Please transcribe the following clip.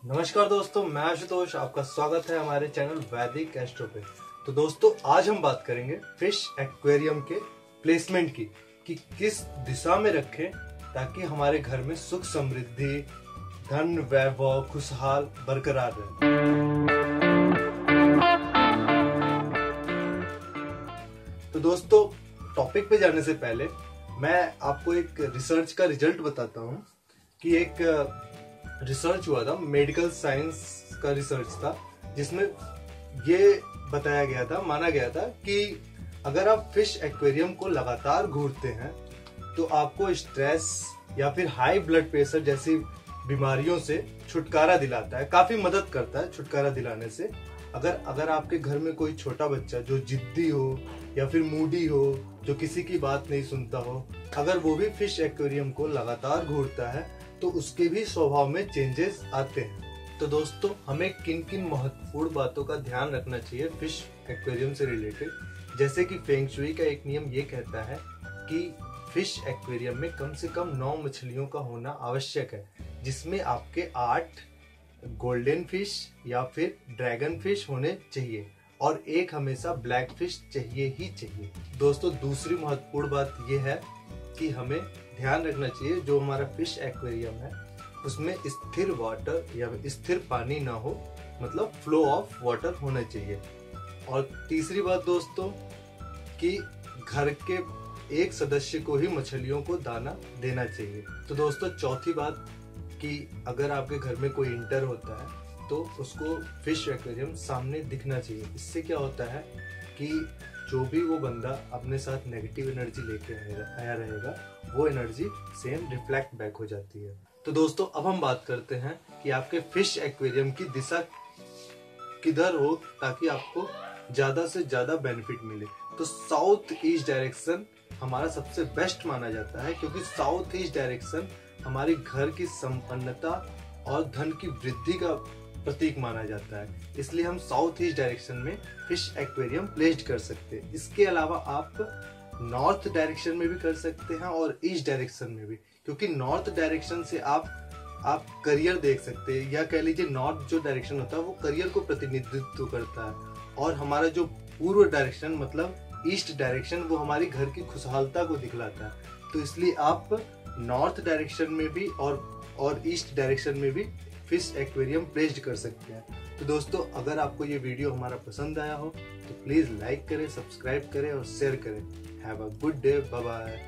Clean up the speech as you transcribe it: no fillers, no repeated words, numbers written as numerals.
नमस्कार दोस्तों, मैं आशुतोष। आपका स्वागत है हमारे चैनल वैदिक एस्ट्रो पे। तो दोस्तों, आज हम बात करेंगे फिश एक्वेरियम के प्लेसमेंट की कि किस दिशा में रखें ताकि हमारे घर में सुख समृद्धि, धन, वैभव, खुशहाल बरकरार रहे। तो दोस्तों, टॉपिक पे जाने से पहले मैं आपको एक रिसर्च का रिजल्ट बताता हूँ कि एक रिसर्च हुआ था, मेडिकल साइंस का रिसर्च था, जिसमें ये बताया गया था, माना गया था कि अगर आप फिश एक्वेरियम को लगातार घूरते हैं तो आपको स्ट्रेस या फिर हाई ब्लड प्रेशर जैसी बीमारियों से छुटकारा दिलाता है, काफी मदद करता है छुटकारा दिलाने से। अगर आपके घर में कोई छोटा बच्चा जो जिद्दी हो या फिर मूडी हो, जो किसी की बात नहीं सुनता हो, अगर वो भी फिश एक्वेरियम को लगातार घूरता है तो उसके भी स्वभाव में चेंजेस आते हैं। तो दोस्तों, हमें किन किन महत्वपूर्ण बातों का ध्यान रखना चाहिए फिश एक्वेरियम से रिलेटेड, जैसे कि फेंग शुई का एक नियम ये कहता है कि फिश एक्वेरियम में कम से कम 9 मछलियों का होना आवश्यक है, जिसमें आपके 8 गोल्डन फिश या फिर ड्रैगन फिश होने चाहिए और एक हमेशा ब्लैक फिश चाहिए ही चाहिए। दोस्तों, दूसरी महत्वपूर्ण बात यह है कि हमें ध्यान रखना चाहिए जो हमारा फिश एक्वेरियम है उसमें स्थिर वाटर या स्थिर पानी ना हो, मतलब फ्लो ऑफ वाटर होना चाहिए। और तीसरी बात दोस्तों, कि घर के एक सदस्य को ही मछलियों को दाना देना चाहिए। तो दोस्तों, चौथी बात कि अगर आपके घर में कोई इंटर होता है तो उसको फिश एक्वेरियम सामने दिखना चाहिए। इससे क्या होता है कि जो भी वो बंदा अपने साथ नेगेटिव एनर्जी लेके आया रहेगा, वो एनर्जी सेम रिफ्लेक्ट बैक हो जाती है। तो दोस्तों, अब हम बात करते हैं कि आपके फिश एक्वेरियम की दिशा किधर हो ताकि आपको ज्यादा से ज्यादा बेनिफिट मिले। तो साउथ ईस्ट डायरेक्शन हमारा सबसे बेस्ट माना जाता है, क्योंकि साउथ ईस्ट डायरेक्शन हमारी घर की संपन्नता और धन की वृद्धि का प्रतीक माना जाता है। इसलिए हम साउथ ईस्ट डायरेक्शन में फिश एक्वेरियम प्लेस्ड कर सकते हैं। इसके अलावा आप नॉर्थ डायरेक्शन में भी कर सकते हैं और ईस्ट डायरेक्शन में भी, क्योंकि नॉर्थ डायरेक्शन से आप करियर देख सकते हैं, या कह लीजिए नॉर्थ जो डायरेक्शन होता है वो करियर को प्रतिनिधित्व करता है, और हमारा जो पूर्व डायरेक्शन मतलब ईस्ट डायरेक्शन वो हमारी घर की खुशहालता को दिखलाता है। तो इसलिए आप नॉर्थ डायरेक्शन में भी और ईस्ट डायरेक्शन में भी फिश एक्वेरियम प्लेस्ड कर सकते हैं। तो दोस्तों, अगर आपको ये वीडियो हमारा पसंद आया हो तो प्लीज लाइक करें, सब्सक्राइब करें और शेयर करें। Have a good day, bye bye.